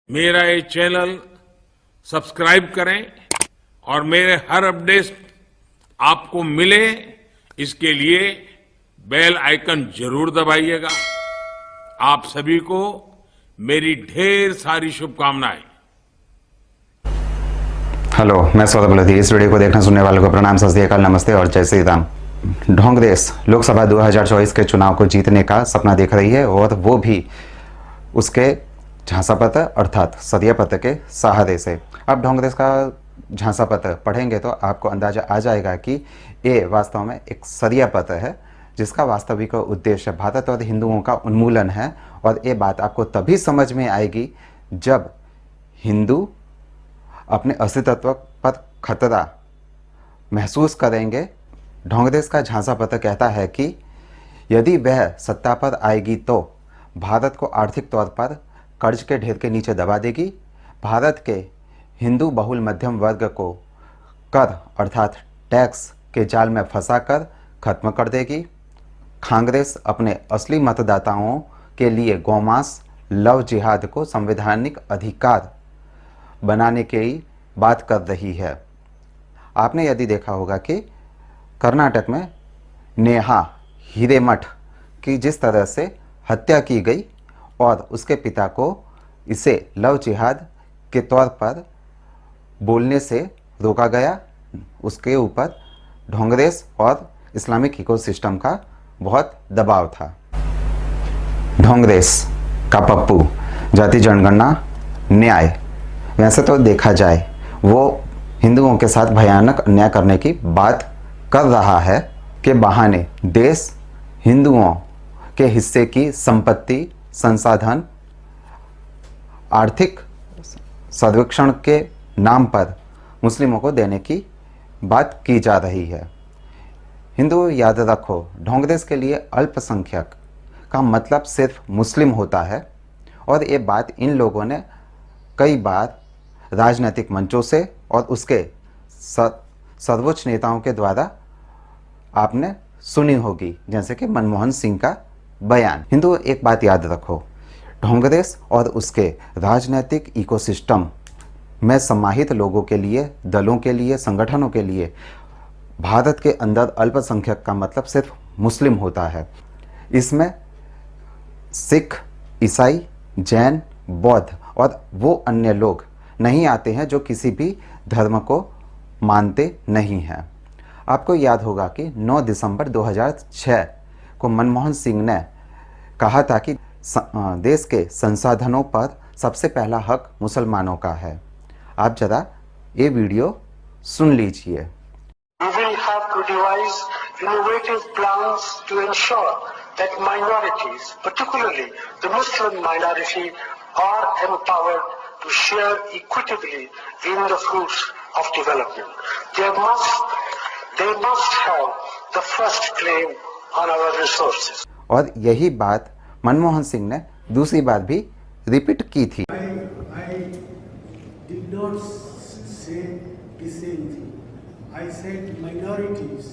मेरा ये channel subscribe करें और मेरे हर अपडेट आपको मिले इसके लिए बेल आइकन जरूर दबाइएगा। आप सभी को मेरी ढेर सारी शुभकामनाएं। हेलो, मैं सौरभ लोधी। इस वीडियो को देखने सुनने वालों को प्रणाम, सत श्री अकाल, नमस्ते और जय श्री राम। ढोंग देश लोकसभा 2024 के चुनाव को जीतने का सपना देख रही है और वो भी उसके झांसापत अर्थात सदियापत के सहारे से। अब ढोंग देश का झांसापत पढ़ेंगे तो आपको अंदाजा आ जाएगा कि ये वास्तव में एक सदियापत है जिसका वास्तविक उद्देश्य भारत और हिंदुओं का उन्मूलन है। और ये बात आपको तभी समझ में आएगी जब हिंदू अपने अस्तित्व पर खतरा महसूस करेंगे। ढोंग देश का झांसापत कहता है कि यदि वह सत्ता पर आएगी तो भारत को आर्थिक तौर पर कर्ज के ढेर के नीचे दबा देगी, भारत के हिंदू बहुल मध्यम वर्ग को कर अर्थात टैक्स के जाल में फंसाकर खत्म कर देगी। कांग्रेस अपने असली मतदाताओं के लिए गौमांस लव जिहाद को संवैधानिक अधिकार बनाने की बात कर रही है। आपने यदि देखा होगा कि कर्नाटक में नेहा हिरेमठ की जिस तरह से हत्या की गई और उसके पिता को इसे लव जिहाद के तौर पर बोलने से रोका गया, उसके ऊपर ढोंग देश और इस्लामिक इकोसिस्टम का बहुत दबाव था। ढोंग देश का पप्पू जाति जनगणना न्याय, वैसे तो देखा जाए वो हिंदुओं के साथ भयानक अन्याय करने की बात कर रहा है के बहाने देश हिंदुओं के हिस्से की संपत्ति, संसाधन, आर्थिक सर्वेक्षण के नाम पर मुस्लिमों को देने की बात की जा रही है। हिंदू याद रखो, ढोंग देश के लिए अल्पसंख्यक का मतलब सिर्फ मुस्लिम होता है और ये बात इन लोगों ने कई बार राजनीतिक मंचों से और उसके सर्वोच्च नेताओं के द्वारा आपने सुनी होगी, जैसे कि मनमोहन सिंह का बयान। हिंदू एक बात याद रखो, ढोंग देश और उसके राजनीतिक इकोसिस्टम में समाहित लोगों के लिए, दलों के लिए, संगठनों के लिए भारत के अंदर अल्पसंख्यक का मतलब सिर्फ मुस्लिम होता है। इसमें सिख, ईसाई, जैन, बौद्ध और वो अन्य लोग नहीं आते हैं जो किसी भी धर्म को मानते नहीं हैं। आपको याद होगा कि 9 दिसंबर 2006 को मनमोहन सिंह ने कहा था कि देश के संसाधनों पर सबसे पहला हक मुसलमानों का है। आप जरा ये वीडियो सुन लीजिए। We will have to devise innovative plans to ensure that minorities, particularly the Muslim minority, are empowered to share equitably in the fruits of development. They must have the first claim on our resources. और यही बात मनमोहन सिंह ने दूसरी बार भी repeat की थी। I did not say the same thing. I said minorities,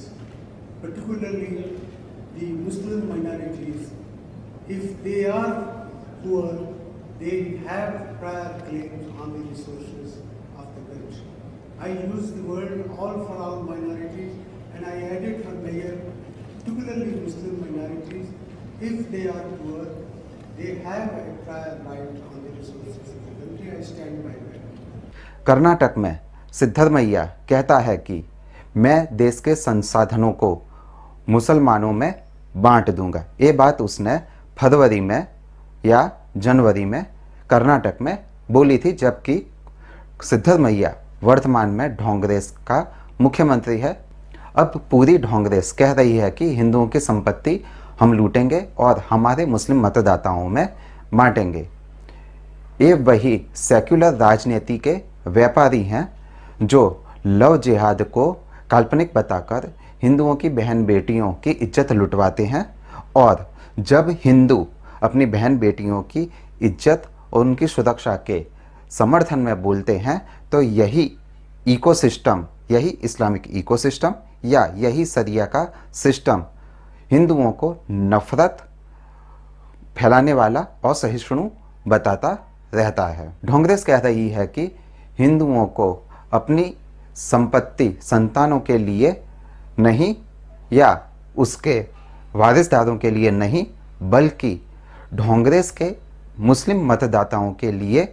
particularly the Muslim minorities, if they are poor, they have prior claims on the resources of the country. I used the word all for all minorities and I added for mayor, particularly Muslim minorities, if they are poor, they have a prior right on the resources of the country. I stand by that. Karnataka में सिद्धरमैया कहता है कि मैं देश के संसाधनों को मुसलमानों में बांट दूंगा। ये बात उसने फरवरी में या जनवरी में कर्नाटक में बोली थी, जबकि सिद्धरमैया वर्तमान में ढोंग देश का मुख्यमंत्री है। अब पूरी ढोंग देश कह रही है कि हिंदुओं की संपत्ति हम लूटेंगे और हमारे मुस्लिम मतदाताओं में बांटेंगे। ये वही सेक्युलर राजनीति के व्यापारी हैं जो लव जिहाद को काल्पनिक बताकर हिंदुओं की बहन बेटियों की इज्जत लुटवाते हैं। और जब हिंदू अपनी बहन बेटियों की इज्जत और उनकी सुरक्षा के समर्थन में बोलते हैं तो यही इकोसिस्टम, यही इस्लामिक इकोसिस्टम या यही शरिया का सिस्टम हिंदुओं को नफरत फैलाने वाला और सहिष्णु बताता रहता है। ढोंगरेस कह रही है कि हिंदुओं को अपनी संपत्ति संतानों के लिए नहीं या उसके वारिसदारों के लिए नहीं, बल्कि ढोंगरेस के मुस्लिम मतदाताओं के लिए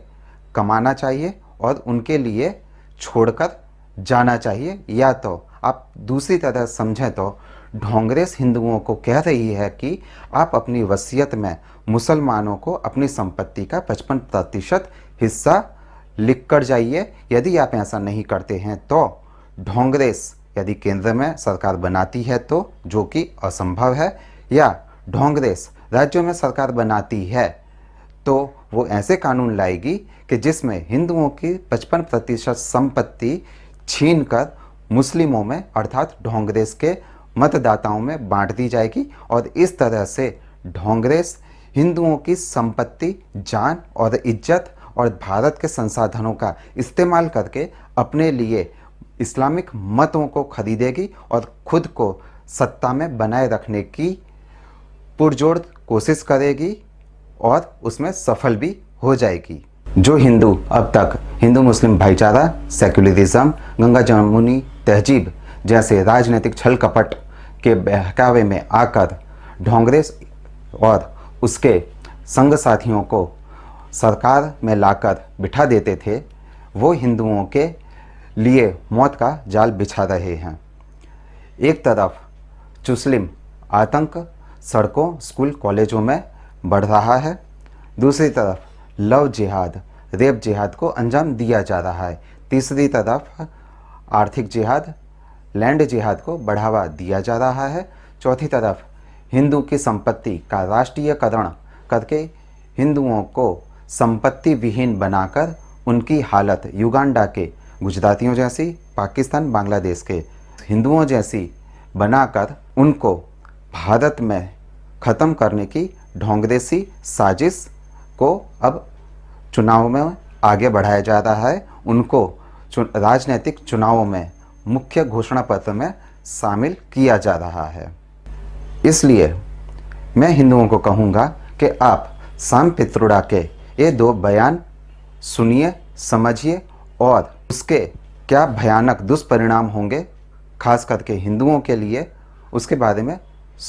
कमाना चाहिए और उनके लिए छोड़कर जाना चाहिए। या तो आप दूसरी तरह समझें तो ढोंगरेस हिंदुओं को कह रही है कि आप अपनी वसीयत में मुसलमानों को अपनी संपत्ति का 55% हिस्सा लिख कर जाइए। यदि आप ऐसा नहीं करते हैं तो ढोंगरेस यदि केंद्र में सरकार बनाती है तो, जो कि असंभव है, या ढोंगरेस राज्यों में सरकार बनाती है तो वो ऐसे कानून लाएगी कि जिसमें हिंदुओं की 55% संपत्ति छीनकर मुस्लिमों में अर्थात ढोंगरेस के मतदाताओं में बांट दी जाएगी और इस तरह से ढोंगरेस हिंदुओं की संपत्ति, जान और इज्जत और भारत के संसाधनों का इस्तेमाल करके अपने लिए इस्लामिक मतों को खरीदेगी और खुद को सत्ता में बनाए रखने की पुरजोर कोशिश करेगी और उसमें सफल भी हो जाएगी। जो हिंदू अब तक हिंदू मुस्लिम भाईचारा, सेक्युलरिज्म, गंगा जमुनी तहजीब जैसे राजनीतिक छल कपट के बहकावे में आकर ढोंगरेस और उसके संग साथियों को सरकार में लाकर बिठा देते थे, वो हिंदुओं के लिए मौत का जाल बिछा रहे हैं। एक तरफ मुस्लिम आतंक सड़कों, स्कूल, कॉलेजों में बढ़ रहा है, दूसरी तरफ लव जिहाद, रेप जिहाद को अंजाम दिया जा रहा है, तीसरी तरफ आर्थिक जिहाद, लैंड जिहाद को बढ़ावा दिया जा रहा है, चौथी तरफ हिंदू की संपत्ति का राष्ट्रीयकरण करके हिंदुओं को संपत्ति विहीन बनाकर उनकी हालत युगांडा के गुजरातियों जैसी, पाकिस्तान, बांग्लादेश के हिंदुओं जैसी बनाकर उनको भारत में ख़त्म करने की ढोंगरेसी साजिश को अब चुनाव में आगे बढ़ाया जा रहा है। उनको राजनीतिक चुनावों में मुख्य घोषणा पत्र में शामिल किया जा रहा है। इसलिए मैं हिंदुओं को कहूँगा कि आप साम पित्रोड़ा के ये दो बयान सुनिए, समझिए और उसके क्या भयानक दुष्परिणाम होंगे खास करके हिंदुओं के लिए, उसके बारे में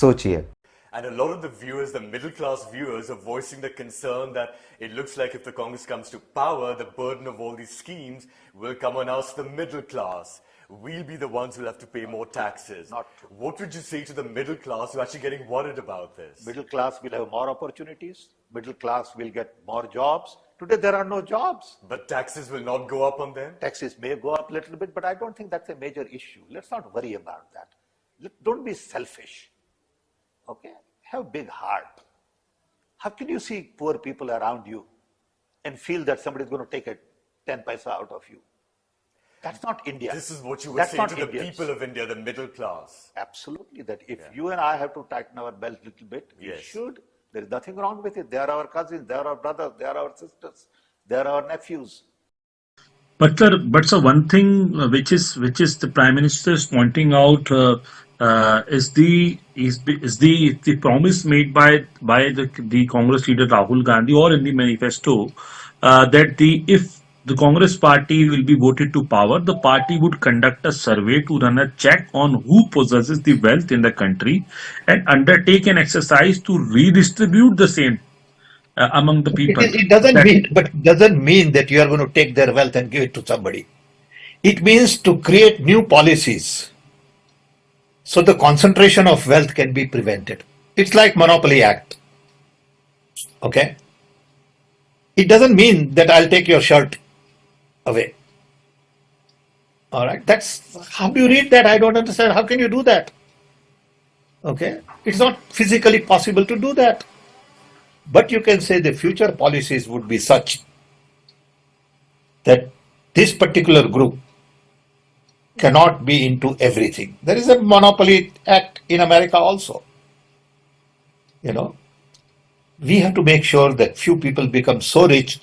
सोचिए। And a lot of the viewers, the middle class viewers, are voicing the concern that it looks like if the Congress comes to power, the burden of all these schemes will come on us, the middle class. We'll be the ones who'll have to pay more taxes. Not true. What would you say to the middle class who are actually getting worried about this? Middle class will have more opportunities. Middle class will get more jobs. Today there are no jobs. But taxes will not go up on them? Taxes may go up a little bit, but I don't think that's a major issue. Let's not worry about that. Don't be selfish. Okay? Have big heart. How can you see poor people around you and feel that somebody is going to take a 10 paisa out of you? That's not India. This is what you would That's say not to the Indians. people of India, the middle class. Absolutely. That if you and I have to tighten our belt a little bit, we Yes. should. There is nothing wrong with it. They are our cousins, they are our brothers, they are our sisters, they are our nephews. But sir, one thing which is the Prime Minister is pointing out is the promise made by the Congress leader Rahul Gandhi or in the manifesto that if the Congress party will be voted to power, the party would conduct a survey to run a check on who possesses the wealth in the country and undertake an exercise to redistribute the same among the people. It doesn't mean that you are going to take their wealth and give it to somebody. It means to create new policies so the concentration of wealth can be prevented. It's like Monopoly Act. Okay? It doesn't mean that I'll take your shirt away. All right? That's how do you read that? I don't understand. How can you do that? Okay? It's not physically possible to do that. But you can say the future policies would be such that this particular group cannot be into everything. There is a Monopoly Act in America also. You know, we have to make sure that few people become so rich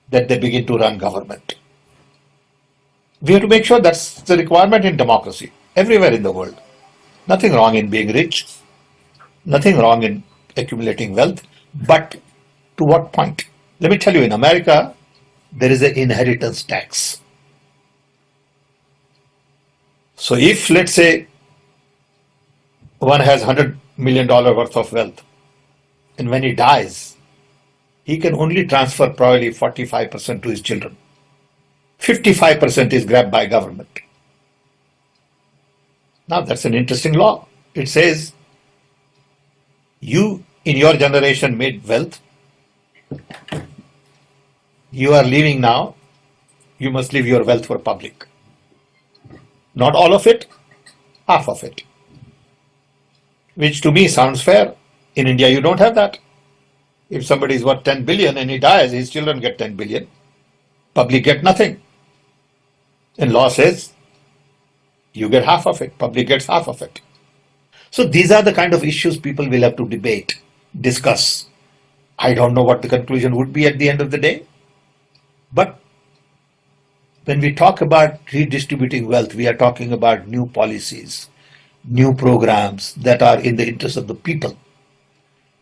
that they begin to run government. We have to make sure that's the requirement in democracy everywhere in the world. Nothing wrong in being rich, nothing wrong in accumulating wealth, but to what point? Let me tell you, in America, there is an inheritance tax. So if, let's say, one has $100 million worth of wealth, and when he dies, he can only transfer probably 45% to his children. 55% is grabbed by government. Now that's an interesting law. It says, you in your generation made wealth, you are leaving now, you must leave your wealth for public. Not all of it, half of it. Which to me sounds fair. In India, you don't have that. If somebody is worth 10 billion and he dies, his children get 10 billion. Public get nothing. And law says, you get half of it, public gets half of it. So these are the kind of issues people will have to debate, discuss. I don't know what the conclusion would be at the end of the day. But when we talk about redistributing wealth, we are talking about new policies, new programs that are in the interest of the people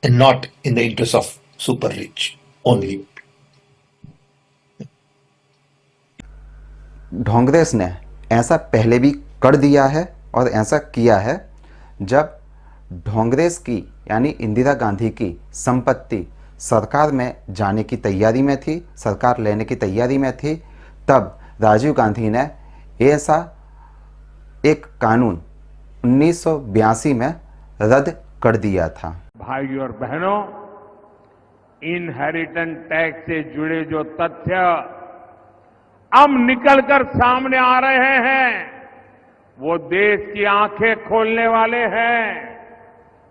and not in the interest of super rich only. ढोंगदेस ने ऐसा पहले भी कर दिया है और ऐसा किया है जब ढोंगदेस की यानी इंदिरा गांधी की संपत्ति सरकार में जाने की तैयारी में थी, सरकार लेने की तैयारी में थी, तब राजीव गांधी ने ऐसा एक कानून 1982 में रद्द कर दिया था। भाइयों और बहनों, इनहेरिटेंस टैक्स से जुड़े जो तथ्य अब निकलकर सामने आ रहे हैं, वो देश की आंखें खोलने वाले हैं।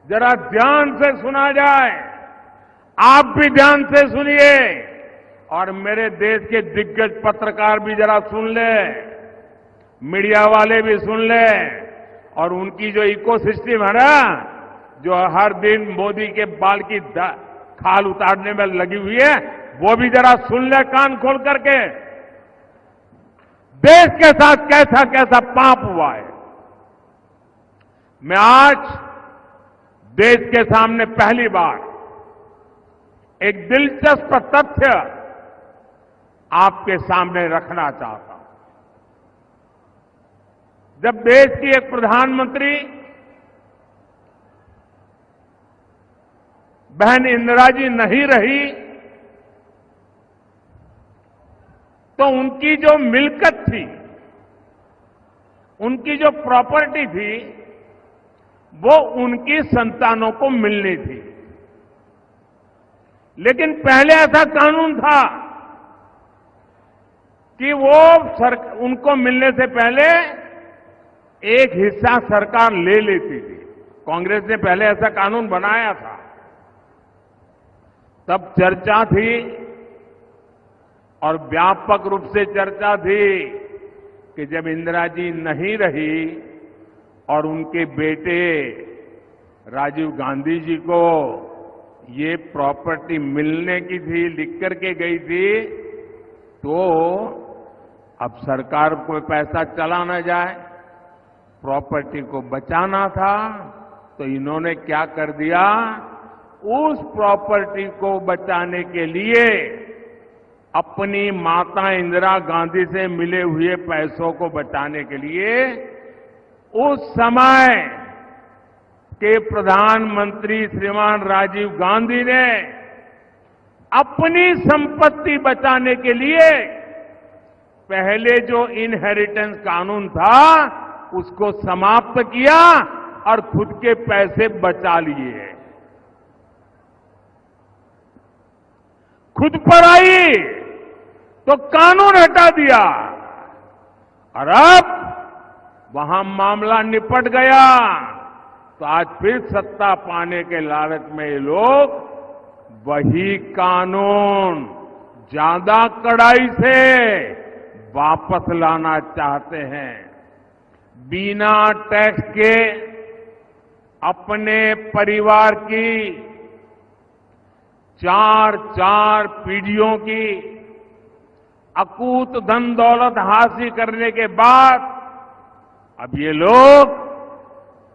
जरा ध्यान से सुना जाए, आप भी ध्यान से सुनिए और मेरे देश के दिग्गज पत्रकार भी जरा सुन ले, मीडिया वाले भी सुन ले और उनकी जो इकोसिस्टम है ना, जो हर दिन मोदी के बाल की खाल उतारने में लगी हुई है, वो भी जरा सुन ले कान खोल करके। देश के साथ कैसा कैसा पाप हुआ है। मैं आज देश के सामने पहली बार एक दिलचस्प तथ्य आपके सामने रखना चाहता हूं। जब देश की एक प्रधानमंत्री बहन इंदिरा जी नहीं रही, तो उनकी जो मिल्कत थी, उनकी जो प्रॉपर्टी थी, वो उनकी संतानों को मिलनी थी। लेकिन पहले ऐसा कानून था कि वो उनको मिलने से पहले एक हिस्सा सरकार ले लेती थी। कांग्रेस ने पहले ऐसा कानून बनाया था। तब चर्चा थी और व्यापक रूप से चर्चा थी कि जब इंदिरा जी नहीं रही और उनके बेटे राजीव गांधी जी को ये प्रॉपर्टी मिलने की थी, लिख करके गई थी, तो अब सरकार को पैसा चला न जाए, प्रॉपर्टी को बचाना था, तो इन्होंने क्या कर दिया, उस प्रॉपर्टी को बचाने के लिए अपनी माता इंदिरा गांधी से मिले हुए पैसों को बचाने के लिए उस समय के प्रधानमंत्री श्रीमान राजीव गांधी ने अपनी संपत्ति बचाने के लिए पहले जो इनहेरिटेंस कानून था उसको समाप्त किया और खुद के पैसे बचा लिए। खुद पर आई तो कानून हटा दिया और अब वहां मामला निपट गया, तो आज फिर सत्ता पाने के लालच में ये लोग वही कानून ज्यादा कड़ाई से वापस लाना चाहते हैं। बिना टैक्स के अपने परिवार की चार पीढ़ियों की अकूत धन दौलत हासिल करने के बाद अब ये लोग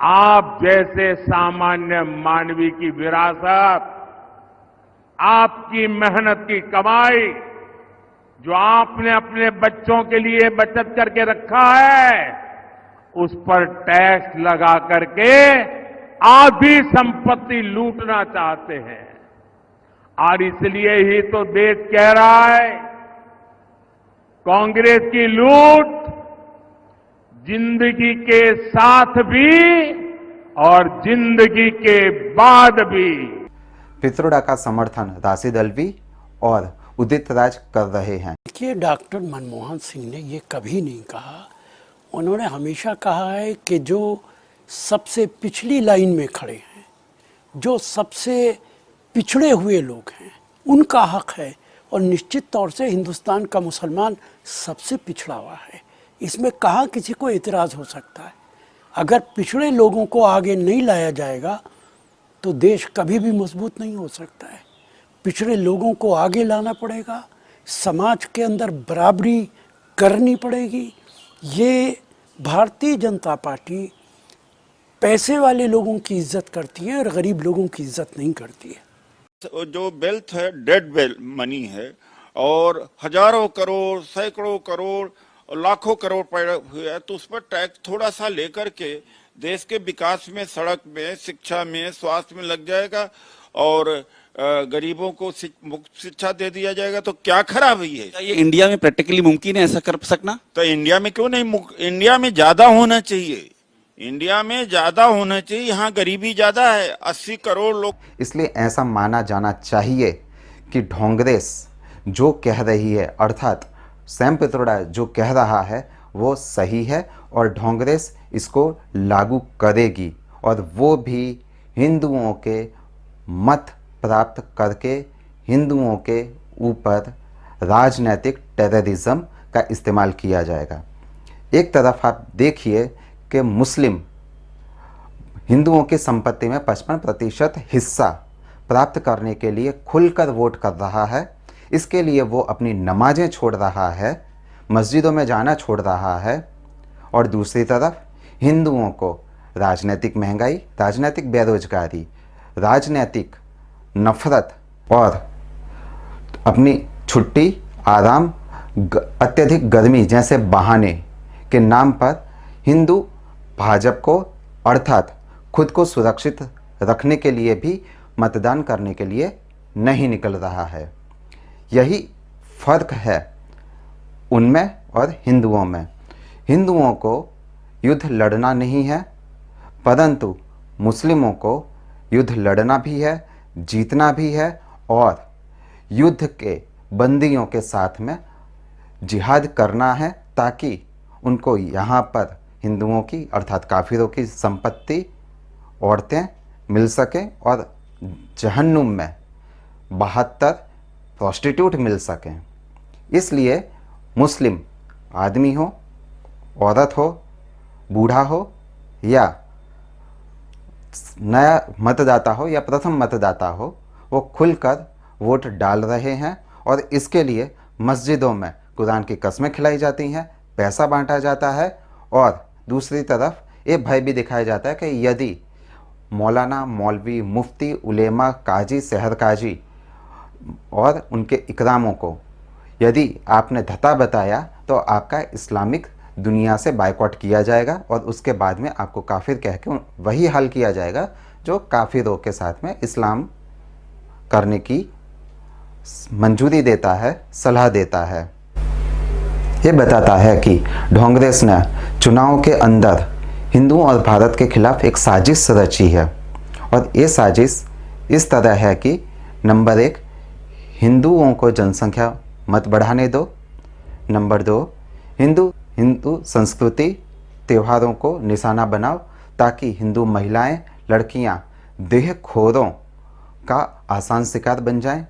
आप जैसे सामान्य मानवी की विरासत आपकी मेहनत की कमाई जो आपने अपने बच्चों के लिए बचत करके रखा है, उस पर टैक्स लगा करके आधी संपत्ति लूटना चाहते हैं। और इसलिए ही तो देश कह रहा है, कांग्रेस की लूट जिंदगी के साथ भी और जिंदगी के बाद भी। पित्रोडा का समर्थन राशिद अल्वी और उदित राज कर रहे हैं। देखिए, डॉक्टर मनमोहन सिंह ने ये कभी नहीं कहा, उन्होंने हमेशा कहा है कि जो सबसे पिछली लाइन में खड़े हैं, जो सबसे पिछड़े हुए लोग हैं, उनका हक है। और निश्चित तौर से हिंदुस्तान का मुसलमान सबसे पिछड़ा हुआ है, इसमें कहाँ किसी को एतराज़ हो सकता है। अगर पिछड़े लोगों को आगे नहीं लाया जाएगा तो देश कभी भी मजबूत नहीं हो सकता है। पिछड़े लोगों को आगे लाना पड़ेगा, समाज के अंदर बराबरी करनी पड़ेगी। ये भारतीय जनता पार्टी पैसे वाले लोगों की इज्जत करती है और गरीब लोगों की इज्जत नहीं करती है। जो वेल्थ है डेड मनी है, और हजारों करोड़, सैकड़ों करोड़, लाखों करोड़ पड़े हुए हैं, तो उस पर टैक्स थोड़ा सा लेकर के देश के विकास में, सड़क में, शिक्षा में, स्वास्थ्य में लग जाएगा और गरीबों को मुफ्त शिक्षा दे दिया जाएगा, तो क्या खराबी है? ये इंडिया में प्रैक्टिकली मुमकिन है ऐसा कर सकना? तो इंडिया में क्यों नहीं? इंडिया में ज्यादा होना चाहिए, इंडिया में ज्यादा होना चाहिए। यहाँ गरीबी ज्यादा है, 80 करोड़ लोग। इसलिए ऐसा माना जाना चाहिए कि कांग्रेस जो कह रही है, अर्थात सैम पित्रोडा जो कह रहा है वो सही है और कांग्रेस इसको लागू करेगी, और वो भी हिंदुओं के मत प्राप्त करके हिंदुओं के ऊपर राजनीतिक टेररिज्म का इस्तेमाल किया जाएगा। एक तरफ आप देखिए कि मुस्लिम हिंदुओं की संपत्ति में 55% हिस्सा प्राप्त करने के लिए खुलकर वोट कर रहा है। इसके लिए वो अपनी नमाजें छोड़ रहा है, मस्जिदों में जाना छोड़ रहा है, और दूसरी तरफ हिंदुओं को राजनीतिक महंगाई, राजनीतिक बेरोजगारी, राजनीतिक नफरत और अपनी छुट्टी, आराम, अत्यधिक गर्मी जैसे बहाने के नाम पर हिंदू भाजपा को, अर्थात खुद को सुरक्षित रखने के लिए भी मतदान करने के लिए नहीं निकल रहा है। यही फर्क है उनमें और हिंदुओं में। हिंदुओं को युद्ध लड़ना नहीं है, परंतु मुस्लिमों को युद्ध लड़ना भी है, जीतना भी है, और युद्ध के बंदियों के साथ में जिहाद करना है, ताकि उनको यहाँ पर हिंदुओं की अर्थात काफिरों की संपत्ति, औरतें मिल सकें और जहन्नुम में 72 प्रोस्टिट्यूट मिल सकें। इसलिए मुस्लिम आदमी हो, औरत हो, बूढ़ा हो या नया मतदाता हो या प्रथम मतदाता हो, वो खुलकर वोट डाल रहे हैं। और इसके लिए मस्जिदों में कुरान की कस्में खिलाई जाती हैं, पैसा बांटा जाता है, और दूसरी तरफ ये भय भी दिखाया जाता है कि यदि मौलाना, मौलवी, मुफ्ती, उलेमा, काजी, शहर काजी और उनके इकरामों को यदि आपने धता बताया तो आपका इस्लामिक दुनिया से बायकॉट किया जाएगा, और उसके बाद में आपको काफिर कह के वही हाल किया जाएगा जो काफिरों के साथ में इस्लाम करने की मंजूरी देता है, सलाह देता है। ये बताता है कि कांग्रेस ने चुनाव के अंदर हिंदुओं और भारत के खिलाफ एक साजिश रची है, और ये साजिश इस तरह है कि नंबर 1, हिंदुओं को जनसंख्या मत बढ़ाने दो। नंबर 2, हिंदू संस्कृति त्योहारों को निशाना बनाओ, ताकि हिंदू महिलाएं, लड़कियां देहखोरों का आसान शिकार बन जाएं।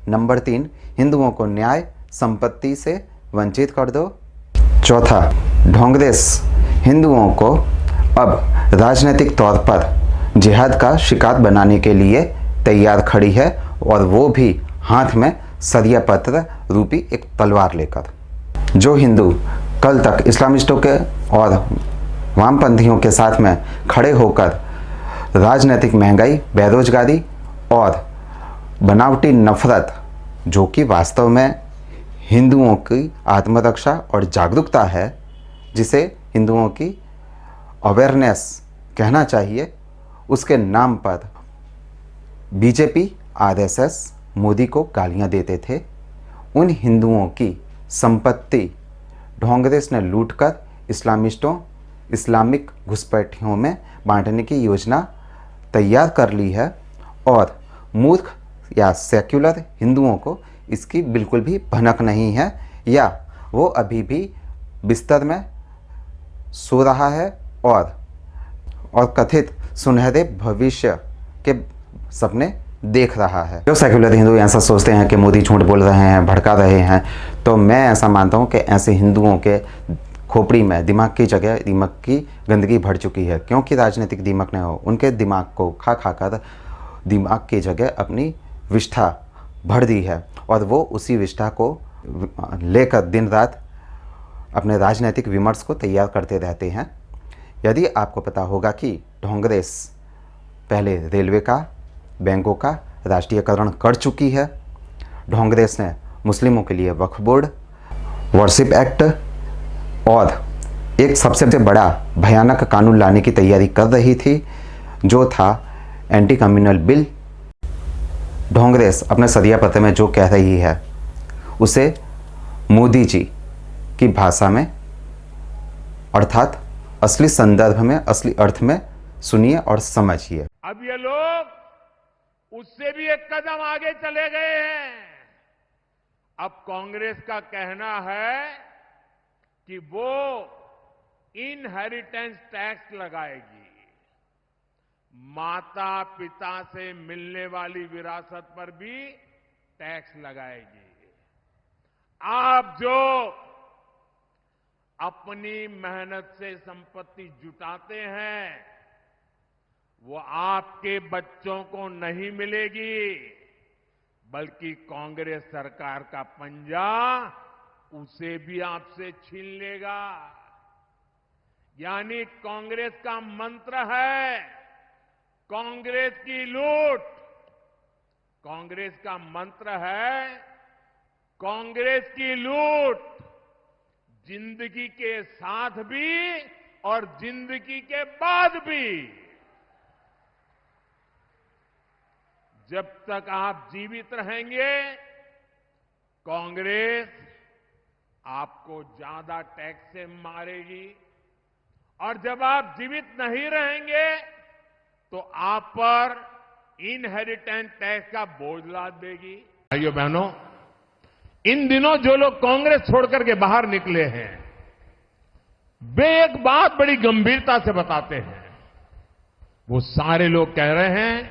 नंबर 3, हिंदुओं को न्याय संपत्ति से वंचित कर दो। चौथा, कांग्रेस हिंदुओं को अब राजनीतिक तौर पर जिहाद का शिकार बनाने के लिए तैयार खड़ी है, और वो भी हाथ में सरिया पत्र रूपी एक तलवार लेकर। जो हिंदू कल तक इस्लामिस्टों के और वामपंथियों के साथ में खड़े होकर राजनीतिक महंगाई, बेरोजगारी और बनावटी नफरत जो कि वास्तव में हिंदुओं की आत्मरक्षा और जागरूकता है, जिसे हिंदुओं की अवेयरनेस कहना चाहिए, उसके नाम पर बीजेपी आरएसएस मोदी को गालियां देते थे। उन हिंदुओं की संपत्ति कांग्रेस ने लूटकर इस्लामिस्टों, इस्लामिक घुसपैठियों में बांटने की योजना तैयार कर ली है और मूर्ख या सेक्युलर हिंदुओं को इसकी बिल्कुल भी भनक नहीं है, या वो अभी भी बिस्तर में सो रहा है और कथित सुनहरे भविष्य के सपने देख रहा है। जो सेक्युलर हिंदू ऐसा सोचते हैं कि मोदी झूठ बोल रहे हैं, भड़का रहे हैं, तो मैं ऐसा मानता हूं कि ऐसे हिंदुओं के खोपड़ी में दिमाग की जगह दिमाग की गंदगी भर चुकी है, क्योंकि राजनीतिक दिमाग न हो, उनके दिमाग को खा कर दिमाग की जगह अपनी विष्ठा भर दी है और वो उसी विष्ठा को लेकर दिन रात अपने राजनीतिक विमर्श को तैयार करते रहते हैं। यदि आपको पता होगा कि कांग्रेस पहले रेलवे का, बैंकों का राष्ट्रीयकरण कर चुकी है, कांग्रेस ने मुस्लिमों के लिए वक्फ बोर्ड, वर्शिप एक्ट और एक सबसे बड़ा भयानक कानून लाने की तैयारी कर रही थी, जो था एंटी कम्युनल बिल। कांग्रेस अपने सदिया पत्र में जो कह रही है उसे मोदी जी की भाषा में अर्थात असली संदर्भ में, असली अर्थ में सुनिए और समझिए। अब ये लोग उससे भी एक कदम आगे चले गए हैं। अब कांग्रेस का कहना है कि वो इनहेरिटेंस टैक्स लगाएगी, माता पिता से मिलने वाली विरासत पर भी टैक्स लगाएगी। आप जो अपनी मेहनत से संपत्ति जुटाते हैं वो आपके बच्चों को नहीं मिलेगी, बल्कि कांग्रेस सरकार का पंजा उसे भी आपसे छीन लेगा। यानी कांग्रेस का मंत्र है कांग्रेस की लूट। कांग्रेस का मंत्र है कांग्रेस की लूट, जिंदगी के साथ भी और जिंदगी के बाद भी। जब तक आप जीवित रहेंगे कांग्रेस आपको ज्यादा टैक्स से मारेगी, और जब आप जीवित नहीं रहेंगे तो आप पर इनहेरिटेंस टैक्स का बोझ लाद देगी। भाइयों बहनों, इन दिनों जो लोग कांग्रेस छोड़कर के बाहर निकले हैं वे एक बात बड़ी गंभीरता से बताते हैं। वो सारे लोग कह रहे हैं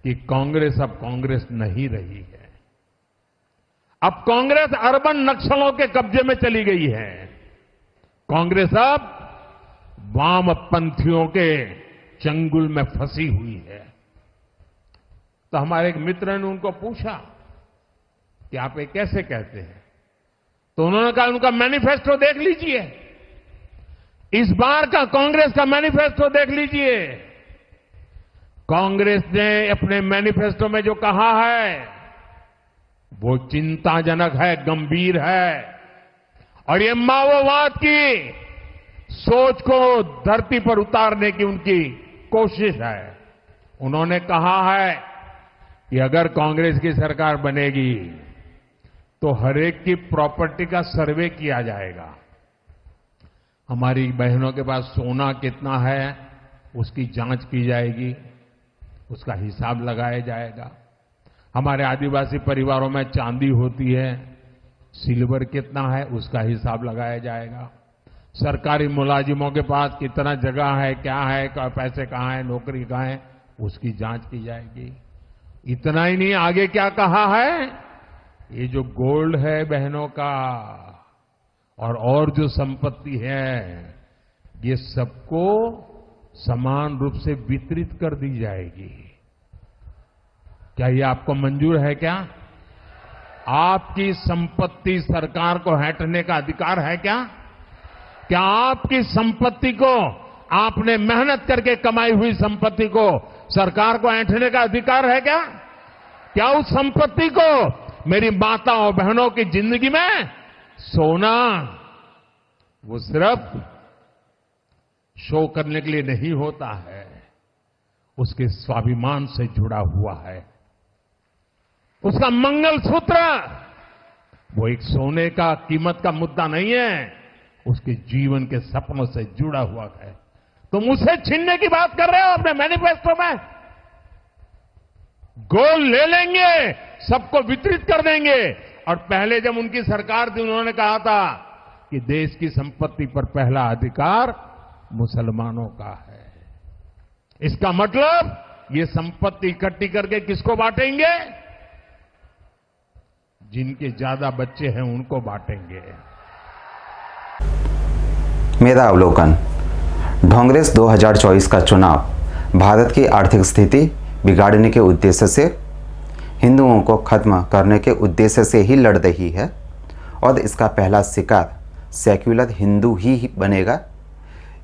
कि कांग्रेस अब कांग्रेस नहीं रही है, अब कांग्रेस अर्बन नक्सलों के कब्जे में चली गई है, कांग्रेस अब वामपंथियों के चंगुल में फंसी हुई है। तो हमारे एक मित्र ने उनको पूछा कि आप ये कैसे कहते हैं, तो उन्होंने कहा उनका मैनिफेस्टो देख लीजिए, इस बार का कांग्रेस का मैनिफेस्टो देख लीजिए। कांग्रेस ने अपने मैनिफेस्टो में जो कहा है वो चिंताजनक है, गंभीर है, और ये माओवाद की सोच को धरती पर उतारने की उनकी कोशिश है। उन्होंने कहा है कि अगर कांग्रेस की सरकार बनेगी तो हरेक की प्रॉपर्टी का सर्वे किया जाएगा, हमारी बहनों के पास सोना कितना है उसकी जांच की जाएगी, उसका हिसाब लगाया जाएगा, हमारे आदिवासी परिवारों में चांदी होती है, सिल्वर कितना है उसका हिसाब लगाया जाएगा, सरकारी मुलाजिमों के पास कितना जगह है, क्या है, पैसे कहाँ है, नौकरी कहाँ है, उसकी जांच की जाएगी। इतना ही नहीं, आगे क्या कहा है, ये जो गोल्ड है बहनों का और जो संपत्ति है ये सबको समान रूप से वितरित कर दी जाएगी। क्या ये आपको मंजूर है? क्या आपकी संपत्ति सरकार को हटने का अधिकार है? क्या आपकी संपत्ति को, आपने मेहनत करके कमाई हुई संपत्ति को सरकार को ऐंठने का अधिकार है? क्या क्या उस संपत्ति को मेरी माता और बहनों की जिंदगी में सोना वो सिर्फ शो करने के लिए नहीं होता है, उसके स्वाभिमान से जुड़ा हुआ है। उसका मंगलसूत्र वो एक सोने का कीमत का मुद्दा नहीं है, उसके जीवन के सपनों से जुड़ा हुआ है। तुम उसे छीनने की बात कर रहे हो अपने मैनिफेस्टो में। गोल्ड ले लेंगे, सबको वितरित कर देंगे। और पहले जब उनकी सरकार थी उन्होंने कहा था कि देश की संपत्ति पर पहला अधिकार मुसलमानों का है। इसका मतलब ये संपत्ति इकट्ठी करके किसको बांटेंगे? जिनके ज्यादा बच्चे हैं उनको बांटेंगे। मेरा अवलोकन, कांग्रेस 2024 का चुनाव भारत की आर्थिक स्थिति बिगाड़ने के उद्देश्य से, हिंदुओं को खत्म करने के उद्देश्य से ही लड़ रही है और इसका पहला शिकार सेक्युलर हिंदू ही बनेगा।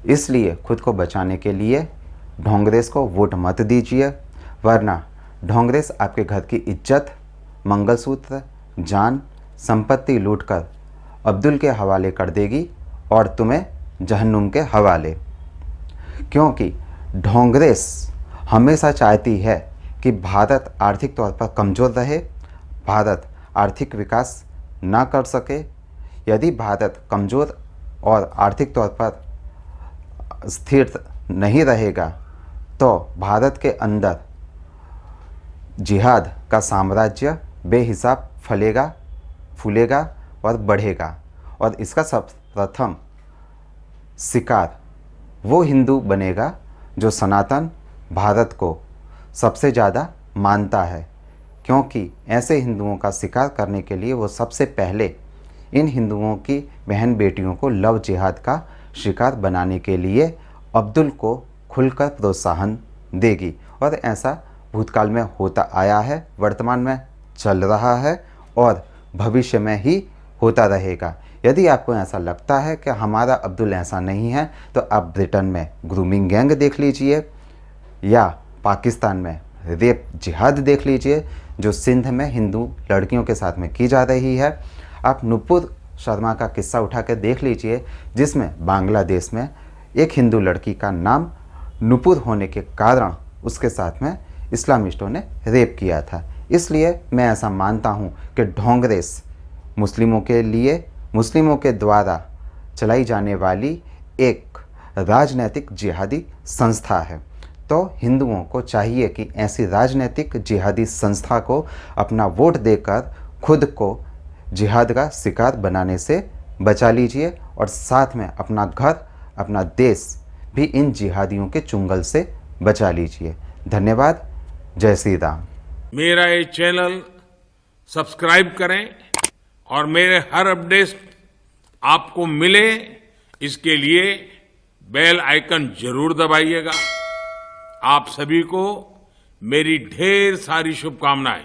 इसलिए खुद को बचाने के लिए कांग्रेस को वोट मत दीजिए, वरना कांग्रेस आपके घर की इज्जत, मंगलसूत्र, जान, संपत्ति लूटकर अब्दुल के हवाले कर देगी और तुम्हें जहन्नुम के हवाले। क्योंकि कांग्रेस हमेशा चाहती है कि भारत आर्थिक तौर पर कमज़ोर रहे, भारत आर्थिक विकास ना कर सके। यदि भारत कमज़ोर और आर्थिक तौर पर स्थिर नहीं रहेगा तो भारत के अंदर जिहाद का साम्राज्य बेहिसाब फलेगा, फूलेगा और बढ़ेगा। और इसका सर्वप्रथम शिकार वो हिंदू बनेगा जो सनातन भारत को सबसे ज़्यादा मानता है, क्योंकि ऐसे हिंदुओं का शिकार करने के लिए वो सबसे पहले इन हिंदुओं की बहन बेटियों को लव जिहाद का शिकार बनाने के लिए अब्दुल को खुलकर प्रोत्साहन देगी। और ऐसा भूतकाल में होता आया है, वर्तमान में चल रहा है और भविष्य में ही होता रहेगा। यदि आपको ऐसा लगता है कि हमारा अब्दुल ऐसा नहीं है तो आप ब्रिटेन में ग्रूमिंग गैंग देख लीजिए या पाकिस्तान में रेप जिहाद देख लीजिए जो सिंध में हिंदू लड़कियों के साथ में की जा रही है। आप नुपुर शर्मा का किस्सा उठा के देख लीजिए जिसमें बांग्लादेश में एक हिंदू लड़की का नाम नुपुर होने के कारण उसके साथ में इस्लामिस्टों ने रेप किया था। इसलिए मैं ऐसा मानता हूँ कि कांग्रेस मुस्लिमों के लिए, मुस्लिमों के द्वारा चलाई जाने वाली एक राजनीतिक जिहादी संस्था है। तो हिंदुओं को चाहिए कि ऐसी राजनीतिक जिहादी संस्था को अपना वोट देकर खुद को जिहाद का शिकार बनाने से बचा लीजिए और साथ में अपना घर, अपना देश भी इन जिहादियों के चुंगल से बचा लीजिए। धन्यवाद। जय श्री राम। मेरा ये चैनल सब्सक्राइब करें और मेरे हर अपडेट आपको मिले इसके लिए बेल आइकन जरूर दबाइएगा। आप सभी को मेरी ढेर सारी शुभकामनाएं।